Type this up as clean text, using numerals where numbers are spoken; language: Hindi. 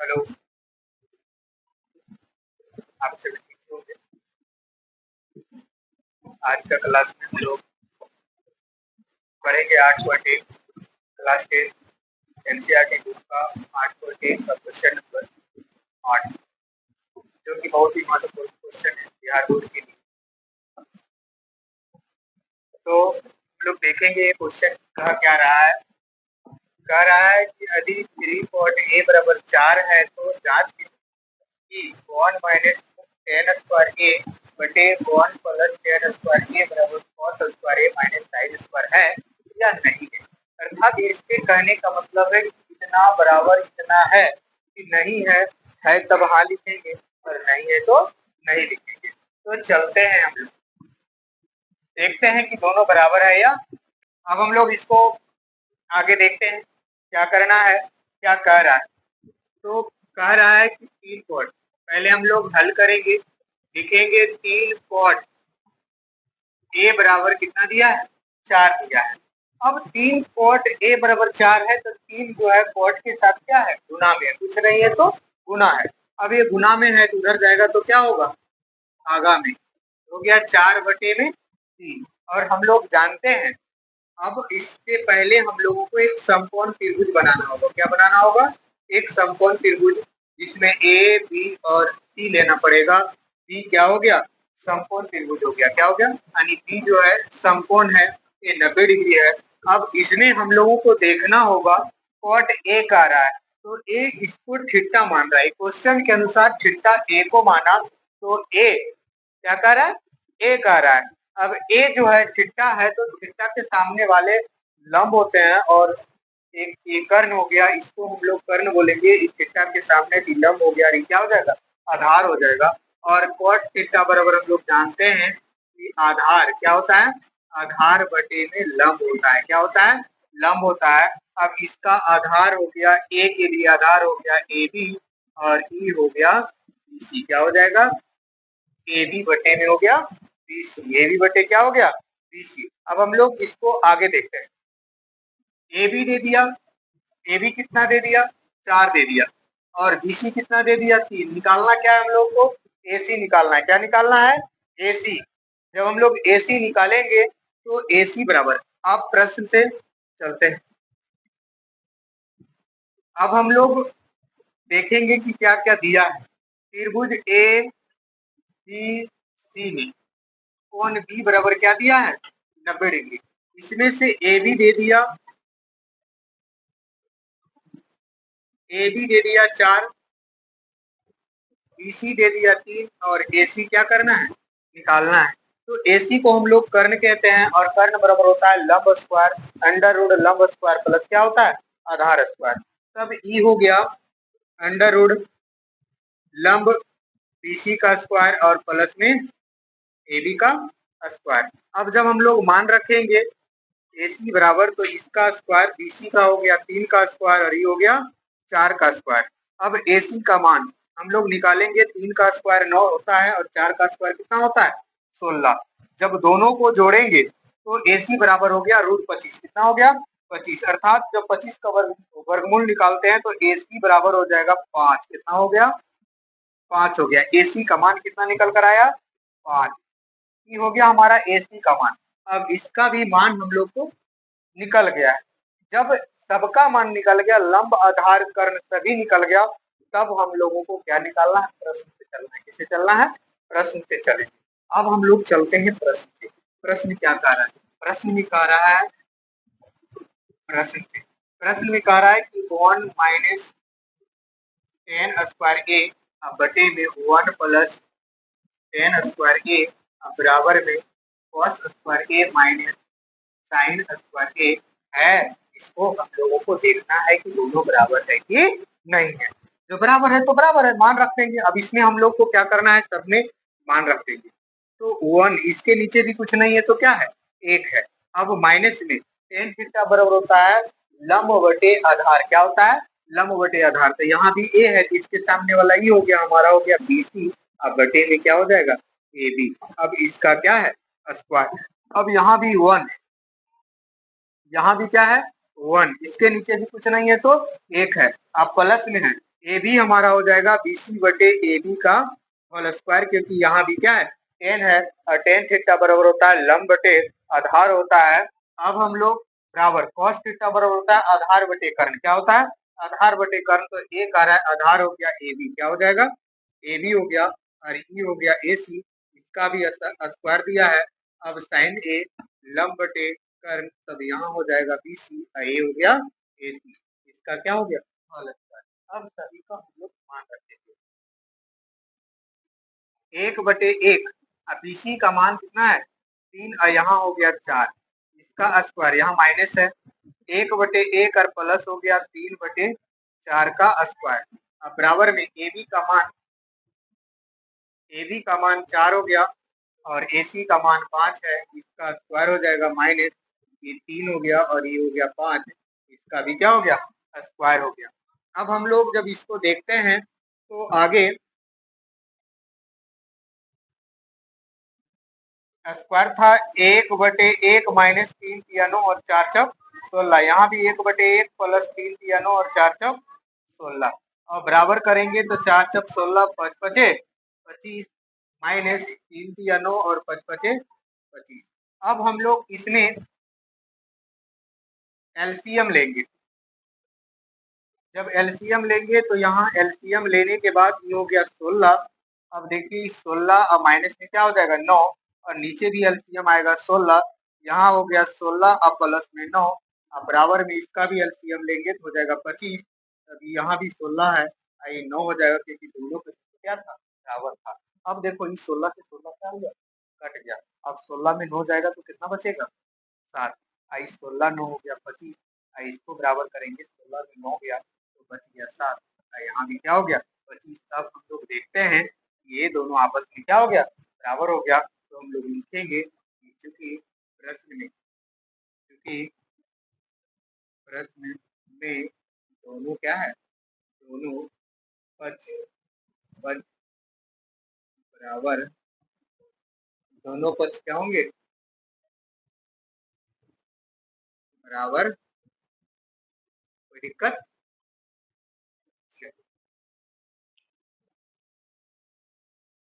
हेलो। आप सभी ठीक होंगे। आज का क्लास में हम लोग पढ़ेंगे 8/10 क्लास 10 एनसीईआरटी बुक का 8/10 का क्वेश्चन नंबर 8, जो कि बहुत ही महत्वपूर्ण क्वेश्चन है बिहार बोर्ड के लिए। तो हम लोग देखेंगे ये क्वेश्चन कह क्या रहा है। कह रहा है कि यदि 3 a है तो जांच कीजिए कि 1 माइनस tan स्क्वायर ए बटे 1 प्लस tan स्क्वायर ए बराबर cos स्क्वायर ए माइनस sin स्क्वायर है या नहीं है। अर्थात इसके कहने का मतलब है कि इतना बराबर इतना है कि नहीं है तब हाँ लिखेंगे और नहीं है तो नहीं लिखेंगे। तो चलते हैं, हम लोग देखते हैं कि दोनों बराबर है या। अब हम लोग इसको आगे देखते हैं क्या करना है, क्या कह रहा है। तो कह रहा है कि 3 cot, पहले हम लोग हल करेंगे, लिखेंगे 3 cot ए बराबर कितना दिया है, 4 दिया है। अब 3 cot ए बराबर 4 है तो 3 जो है cot के साथ क्या है, गुना में है, कुछ नहीं है तो गुना है। अब ये गुना में है तो उधर जाएगा तो क्या होगा, आगा में हो गया 4/3। और हम लोग जानते हैं, अब इससे पहले हम लोगों को एक समकोण त्रिभुज बनाना होगा। क्या बनाना होगा, एक समकोण त्रिभुज, जिसमें ए बी और सी लेना पड़ेगा। बी क्या हो गया, समकोण त्रिभुज हो गया। क्या हो गया, यानी बी जो है समकोण है, ये 90 डिग्री है। अब इसमें हम लोगों को देखना होगा कॉट ए का रहा है तो ए इसको थीटा मान रहा है। क्वेश्चन के अनुसार थीटा ए को माना तो ए क्या कर रहा है, ए कह रहा है। अब ए जो है थीटा है तो थीटा के सामने वाले लंब होते हैं, और एक ये कर्ण हो गया, इसको हम लोग कर्ण बोलेंगे। इस थीटा के सामने भी लंब हो गया, ये क्या हो जाएगा, आधार हो जाएगा। और cot थीटा बराबर हम लोग जानते हैं कि आधार क्या होता है, आधार बटे में लंब होता है। क्या होता है, लंब होता है। अब इसका आधार हो गया, ए के लिए आधार हो गया ए बी, और ई हो गया बी सी। क्या हो जाएगा, ए बी बटे में हो गया बी सी। ए बी बटे क्या हो गया, बी सी। अब हम लोग इसको आगे देखते हैं। ए बी दे दिया, ए बी कितना दे दिया, 4 दे दिया, और बी सी कितना दे दिया, 3। निकालना क्या है हम लोग को, ए सी निकालना है। क्या निकालना है, ए सी। जब हम लोग ए सी निकालेंगे तो ए सी बराबर, आप प्रश्न से चलते हैं। अब हम लोग देखेंगे कि क्या क्या दिया है। त्रिभुज ए बी सी में कोण बी बराबर क्या दिया है, 90 डिग्री। इसमें से ए बी दे दिया, ए बी दे दिया 4, बी सी दे दिया 3, और ए सी क्या करना है, निकालना है। तो ए सी को हम लोग कर्ण कहते हैं, और कर्ण बराबर होता है लंब स्क्वायर, अंडर रूट लंब स्क्वायर प्लस क्या होता है, आधार स्क्वायर। तब ई हो गया अंडर रूट लंब बी सी का स्क्वायर और प्लस में ए बी का स्क्वायर। अब जब हम लोग मान रखेंगे ए सी बराबर, तो इसका स्क्वायर बी सी का हो गया 3 का स्क्वायर, और ये हो गया 4 का स्क्वायर। अब ए सी का मान हम लोग निकालेंगे, 3 का स्क्वायर 9 होता है और 4 का स्क्वायर कितना होता है, 16। जब दोनों को जोड़ेंगे तो ए सी बराबर हो गया √25। कितना हो गया, 25। अर्थात जब 25 का वर्गमूल निकालते हैं तो ए सी बराबर हो जाएगा 5। कितना हो गया, 5 हो गया। ए सी का मान कितना निकल कर आया, 5। ये हो गया हमारा ए सी का मान। अब इसका भी मान हम लोग को निकल गया है। जब सबका मान निकल गया, लंब आधार कर्ण सभी निकल गया, तब हम लोगों को क्या निकालना है, प्रश्न से चलना है। किससे चलना है, प्रश्न से चलेंगे। अब हम लोग चलते हैं प्रश्न से। प्रश्न क्या कह रहा है, प्रश्न में कह रहा है, प्रश्न में कह रहा है कि 1 माइनस tan स्क्वायर ए बटे में 1 प्लस tan स्क्वायर ए बराबर में cos स्क्वायर ए माइनस sin स्क्वायर ए है। इसको हम लोगों को देखना है कि दोनों बराबर है कि नहीं है। जो बराबर है तो बराबर है, मान रख देंगे। अब इसमें हम लोग को क्या करना है, सब में मान रख देंगे। तो 1, इसके नीचे भी कुछ नहीं है तो क्या है, 1 है। अब माइनस में tan थीटा बराबर होता है लंब बटे आधार। क्या होता है, लंब बटे आधार। तो यहाँ भी ए है तो इसके सामने वाला ये हो गया, हमारा हो गया बी सी। अब बटे में क्या हो जाएगा, ए बी। अब इसका क्या है, स्क्वायर। अब यहाँ भी 1, यहाँ भी क्या है 1, इसके नीचे भी कुछ नहीं है तो 1 है। अब प्लस में है, ए बी हमारा हो जाएगा BC बटे ए बी का होल स्क्वायर, क्योंकि यहाँ भी क्या है टेन है और टेन थीटा बराबर होता है लंब बटे आधार होता है। अब हम लोग बराबर cos थीटा बराबर होता है आधार बटे कर्ण, क्या होता है आधार बटे कर्ण, तो एक आ रहा है आधार हो गया ए बी, क्या हो जाएगा ए बी हो गया और ई हो गया ए सी, इसका भी स्क्वायर दिया है। अब साइन ए लंब बटे कर्ण, तब यहाँ हो जाएगा बी सी और ए हो गया ए सी, इसका क्या हो गया होल स्क्वायर। अब सभी का हम लोग मान रखते हैं, एक बटे एक, अब बीसी का मान कितना है तीन और यहाँ हो गया चार, इसका स्क्वायर यहाँ माइनस है, एक बटे एक और प्लस हो गया तीन बटे चार का स्क्वायर। अब बराबर में ए बी का मान चार हो गया और ए सी का मान पांच है, इसका स्क्वायर हो जाएगा माइनस, ये तीन हो गया और ये हो गया पांच, इसका भी क्या हो गया स्क्वायर हो गया। अब हम लोग जब इसको देखते हैं तो आगे स्क्वायर था एक बटे एक माइनस तीन तिया नौ और चार चौक 16, यहाँ भी एक बटे एक प्लस तीन तिया नौ और चार चौक 16, और बराबर करेंगे तो चार चौक 16 पाँच पचे 25 माइनस तीन तिया नौ और पाँच पचे 25। अब हम लोग इसमें एलसीएम लेंगे, जब एलसीएम लेंगे तो यहाँ एलसीएम लेने के बाद ये हो गया 16, अब देखिए 16 और माइनस में क्या हो जाएगा 9 और नीचे भी एलसीएम आएगा 16, यहाँ हो गया 16 और प्लस में 9, अब बराबर में इसका भी एलसीएम लेंगे तो हो जाएगा 25, अभी यहाँ भी 16 है और ये 9 हो जाएगा क्योंकि दोनों का क्या था बराबर था। अब देखो इस 16 से 16 क्या हो गया कट गया, अब 16 में 9 जाएगा तो कितना बचेगा 7, आई 16 9 हो गया 25, इसको बराबर करेंगे 16 में 9 गया तो बच गया 7, यहाँ भी क्या हो गया 25। अब हम लोग देखते हैं ये दोनों आपस में क्या हो गया बराबर हो गया, तो हम लोग लिखेंगे चूंकि प्रश्न में दोनों क्या है दोनों पक्ष बराबर, दोनों पक्ष क्या होंगे बराबर, कोई दिक्कत